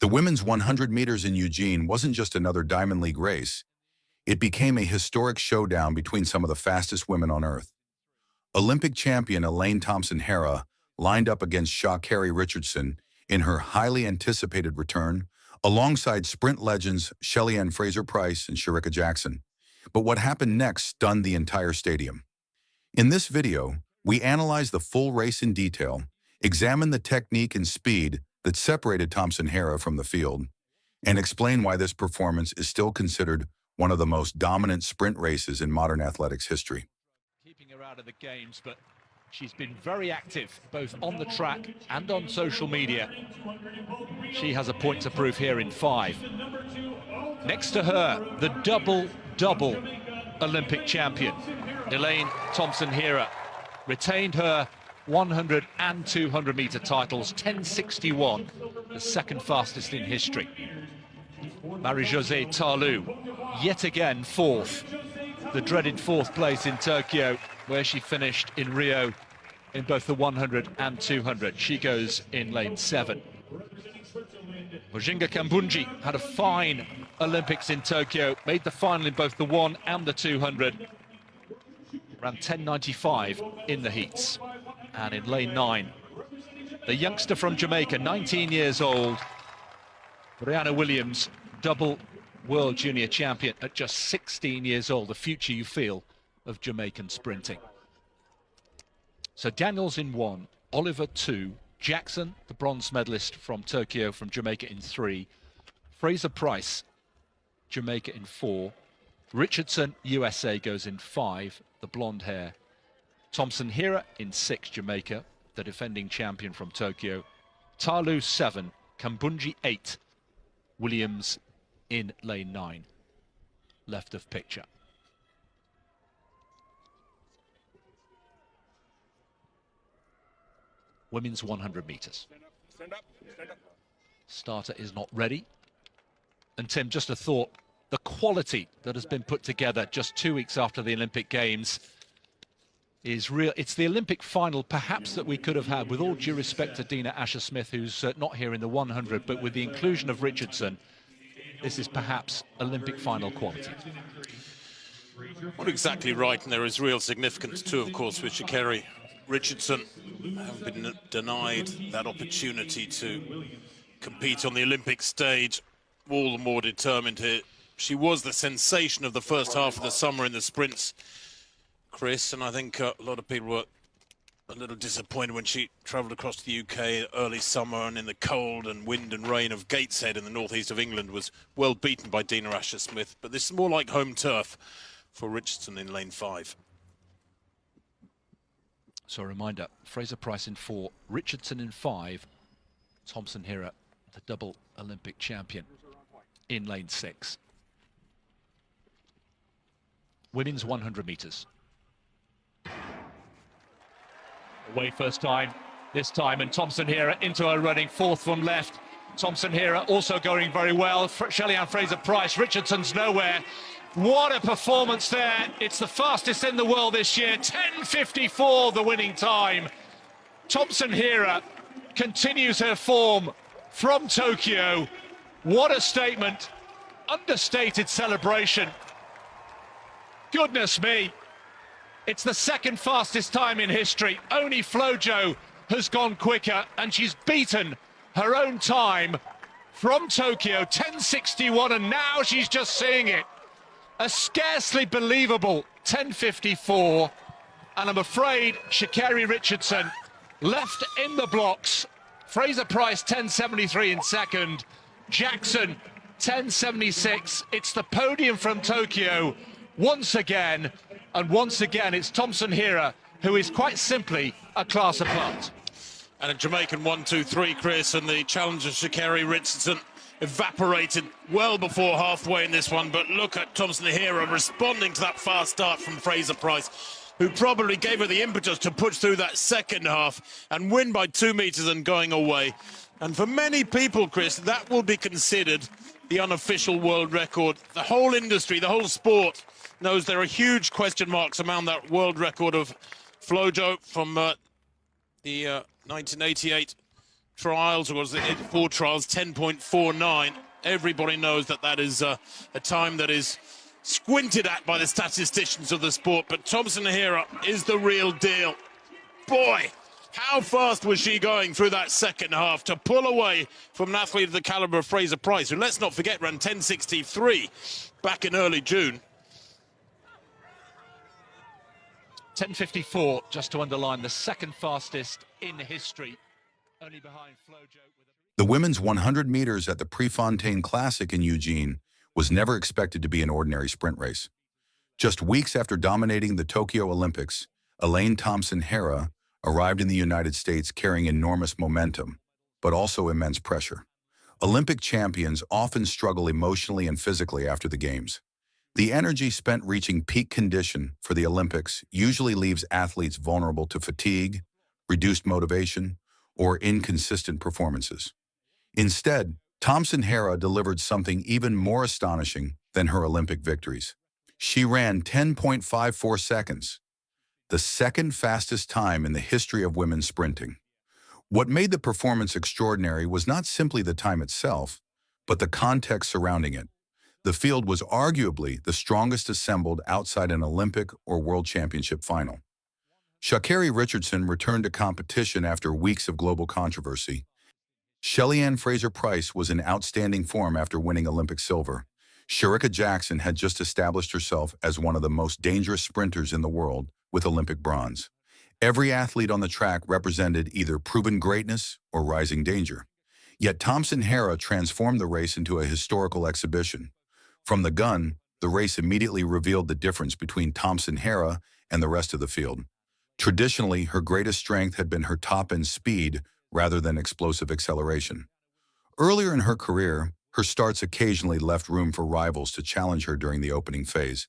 The women's 100 meters in Eugene wasn't just another Diamond League race. It became a historic showdown between some of the fastest women on Earth. Olympic champion Elaine Thompson-Herah lined up against Sha'Carri Richardson in her highly anticipated return, alongside sprint legends Shelly-Ann Fraser-Pryce and Shericka Jackson. But what happened next stunned the entire stadium. In this video, we analyze the full race in detail, examine the technique and speed that separated Thompson-Herah from the field, and explain why this performance is still considered one of the most dominant sprint races in modern athletics history. Keeping her out of the games, but she's been very active both on the track and on social media. She has a point to prove here in 5. Next to her, the double Olympic champion, Elaine Thompson-Herah, retained her 100 and 200 meter titles, 10:61, the second fastest in history. Marie-Josée Tarlou, yet again 4th, the dreaded 4th place in Tokyo, where she finished in Rio in both the 100 and 200. She goes in lane 7. Mujinga Kambundji had a fine Olympics in Tokyo, made the final in both the 1 and the 200, ran 10:95 in the heats. And in lane 9, the youngster from Jamaica, 19 years old, Brianna Williams, double world junior champion at just 16 years old, the future, you feel, of Jamaican sprinting. So Daniels in 1, Oliver 2, Jackson, the bronze medalist from Tokyo, from Jamaica, in 3, Fraser-Pryce, Jamaica, in 4, Richardson, USA, goes in 5, the blonde hair, Thompson-Herah in 6, Jamaica, the defending champion from Tokyo, Tarlou 7, Kambundji 8, Williams in lane 9, left of picture. Women's 100 meters. Stand up. Starter is not ready. And Tim, just a thought, the quality that has been put together just 2 weeks after the Olympic Games is real. It's the Olympic final perhaps that we could have had, with all due respect to Dina Asher-Smith, who's not here in the 100, but with the inclusion of Richardson, this is perhaps Olympic final quality. Not exactly right, and there is real significance too, of course, with Sha'Carri Richardson having been denied that opportunity to compete on the Olympic stage. All the more determined here. She was the sensation of the first half of the summer in the sprints, Chris, and I think a lot of people were a little disappointed when she travelled across to the UK early summer, and in the cold and wind and rain of Gateshead in the northeast of England was well beaten by Dina Asher-Smith. But this is more like home turf for Richardson in lane 5. So a reminder, Fraser-Pryce in 4, Richardson in 5, Thompson-Herah, the double Olympic champion, in lane 6. Women's 100 meters. Away first time, this time, and Thompson-Herah into her running, 4th from left. Thompson-Herah also going very well. Shelly-Ann Fraser-Pryce, Richardson's nowhere. What a performance there. It's the fastest in the world this year. 10:54, the winning time. Thompson-Herah continues her form from Tokyo. What a statement. Understated celebration. Goodness me. It's the second fastest time in history. Only Flojo has gone quicker, and she's beaten her own time from Tokyo, 10:61, and now she's just seeing it. A scarcely believable 10:54, and I'm afraid Sha'Carri Richardson left in the blocks. Fraser-Pryce 10:73 in second, Jackson 10:76. It's the podium from Tokyo once again, and once again it's Thompson-Herah who is quite simply a class apart. And a Jamaican 1-2-3, Chris, and the challenge of Sha'Carri Richardson evaporated well before halfway in this one. But look at Thompson-Herah responding to that fast start from Fraser-Pryce, who probably gave her the impetus to push through that second half and win by 2 meters and going away. And for many people, Chris, that will be considered the unofficial world record. The whole industry, the whole sport knows there are huge question marks around that world record of Flojo from the 1988 trials, or was it 4 trials, 10.49. Everybody knows that that is a time that is squinted at by the statisticians of the sport, but Thompson-Herah is the real deal. Boy, how fast was she going through that second half to pull away from an athlete of the caliber of Fraser-Pryce, who, let's not forget, ran 10.63 back in early June. 10.54, just to underline, the second fastest in history, only behind Flojo. The women's 100 meters at the Prefontaine Classic in Eugene was never expected to be an ordinary sprint race. Just weeks after dominating the Tokyo Olympics, Elaine Thompson-Herah arrived in the United States carrying enormous momentum, but also immense pressure. Olympic champions often struggle emotionally and physically after the Games. The energy spent reaching peak condition for the Olympics usually leaves athletes vulnerable to fatigue, reduced motivation, or inconsistent performances. Instead, Thompson-Herah delivered something even more astonishing than her Olympic victories. She ran 10.54 seconds, the second fastest time in the history of women's sprinting. What made the performance extraordinary was not simply the time itself, but the context surrounding it. The field was arguably the strongest assembled outside an Olympic or World Championship final. Sha'Carri Richardson returned to competition after weeks of global controversy. Shelly-Ann Fraser-Pryce was in outstanding form after winning Olympic silver. Shericka Jackson had just established herself as one of the most dangerous sprinters in the world with Olympic bronze. Every athlete on the track represented either proven greatness or rising danger. Yet Thompson-Herah transformed the race into a historical exhibition. From the gun, the race immediately revealed the difference between Thompson-Herah and the rest of the field. Traditionally, her greatest strength had been her top-end speed rather than explosive acceleration. Earlier in her career, her starts occasionally left room for rivals to challenge her during the opening phase.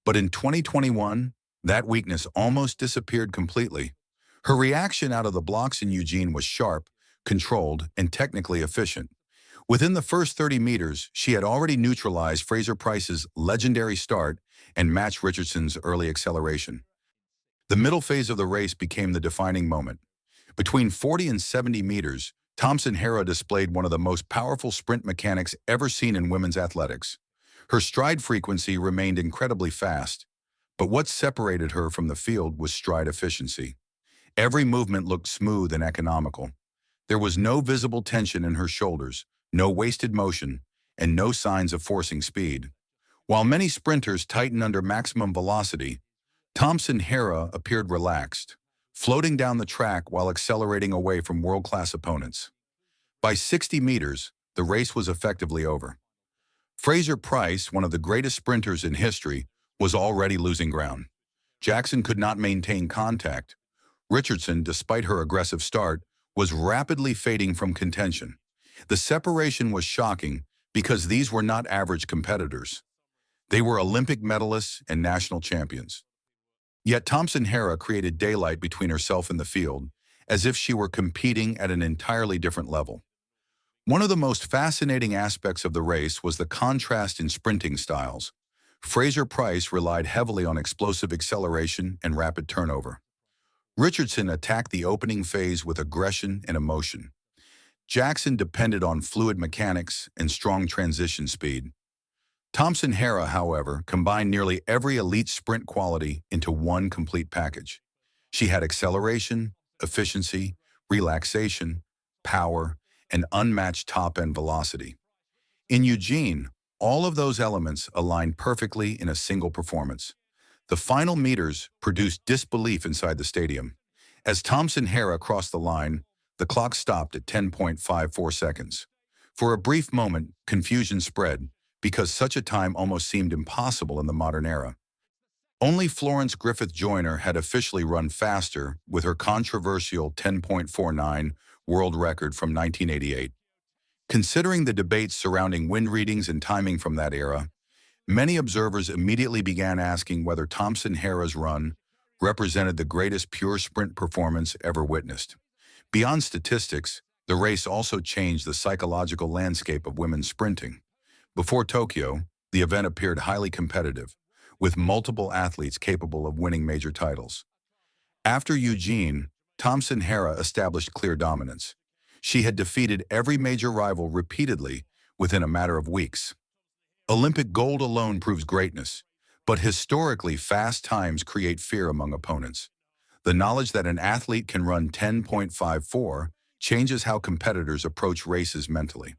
But in 2021, that weakness almost disappeared completely. Her reaction out of the blocks in Eugene was sharp, controlled, and technically efficient. Within the first 30 meters, she had already neutralized Fraser-Pryce's legendary start and matched Richardson's early acceleration. The middle phase of the race became the defining moment. Between 40 and 70 meters, Thompson-Herah displayed one of the most powerful sprint mechanics ever seen in women's athletics. Her stride frequency remained incredibly fast, but what separated her from the field was stride efficiency. Every movement looked smooth and economical. There was no visible tension in her shoulders, no wasted motion, and no signs of forcing speed. While many sprinters tighten under maximum velocity, Thompson-Herah appeared relaxed, floating down the track while accelerating away from world-class opponents. By 60 meters, the race was effectively over. Fraser-Pryce, one of the greatest sprinters in history, was already losing ground. Jackson could not maintain contact. Richardson, despite her aggressive start, was rapidly fading from contention. The separation was shocking because these were not average competitors. They were Olympic medalists and national champions. Yet Thompson-Herah created daylight between herself and the field, as if she were competing at an entirely different level. One of the most fascinating aspects of the race was the contrast in sprinting styles. Fraser-Pryce relied heavily on explosive acceleration and rapid turnover. Richardson attacked the opening phase with aggression and emotion. Jackson depended on fluid mechanics and strong transition speed. Thompson-Herah, however, combined nearly every elite sprint quality into one complete package. She had acceleration, efficiency, relaxation, power, and unmatched top-end velocity. In Eugene, all of those elements aligned perfectly in a single performance. The final meters produced disbelief inside the stadium. As Thompson-Herah crossed the line, the clock stopped at 10.54 seconds. For a brief moment, confusion spread, because such a time almost seemed impossible in the modern era. Only Florence Griffith Joyner had officially run faster with her controversial 10.49 world record from 1988. Considering the debates surrounding wind readings and timing from that era, many observers immediately began asking whether Thompson-Herah's run represented the greatest pure sprint performance ever witnessed. Beyond statistics, the race also changed the psychological landscape of women's sprinting. Before Tokyo, the event appeared highly competitive, with multiple athletes capable of winning major titles. After Eugene, Thompson-Herah established clear dominance. She had defeated every major rival repeatedly within a matter of weeks. Olympic gold alone proves greatness, but historically fast times create fear among opponents. The knowledge that an athlete can run 10.54 changes how competitors approach races mentally.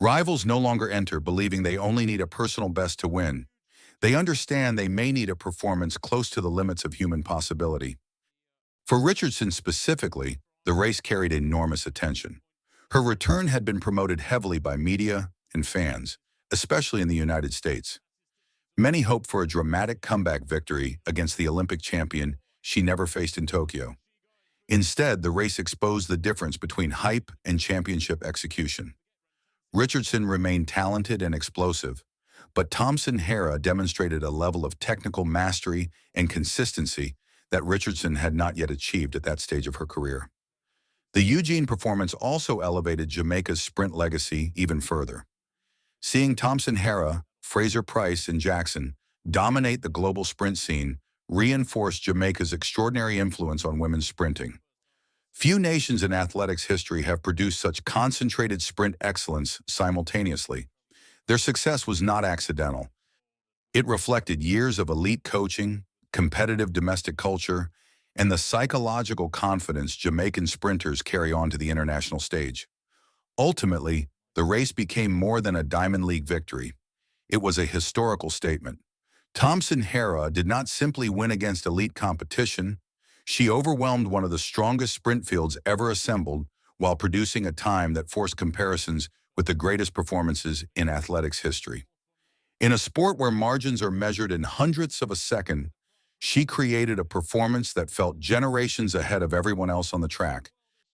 Rivals no longer enter believing they only need a personal best to win. They understand they may need a performance close to the limits of human possibility. For Richardson specifically, the race carried enormous attention. Her return had been promoted heavily by media and fans, especially in the United States. Many hoped for a dramatic comeback victory against the Olympic champion she never faced in Tokyo. Instead, the race exposed the difference between hype and championship execution. Richardson remained talented and explosive, but Thompson-Herah demonstrated a level of technical mastery and consistency that Richardson had not yet achieved at that stage of her career. The Eugene performance also elevated Jamaica's sprint legacy even further. Seeing Thompson-Herah, Fraser-Pryce, and Jackson dominate the global sprint scene reinforced Jamaica's extraordinary influence on women's sprinting. Few nations in athletics history have produced such concentrated sprint excellence simultaneously. Their success was not accidental. It reflected years of elite coaching, competitive domestic culture, and the psychological confidence Jamaican sprinters carry on to the international stage. Ultimately, the race became more than a Diamond League victory. It was a historical statement. Thompson-Herah did not simply win against elite competition. She overwhelmed one of the strongest sprint fields ever assembled while producing a time that forced comparisons with the greatest performances in athletics history. In a sport where margins are measured in hundredths of a second, she created a performance that felt generations ahead of everyone else on the track.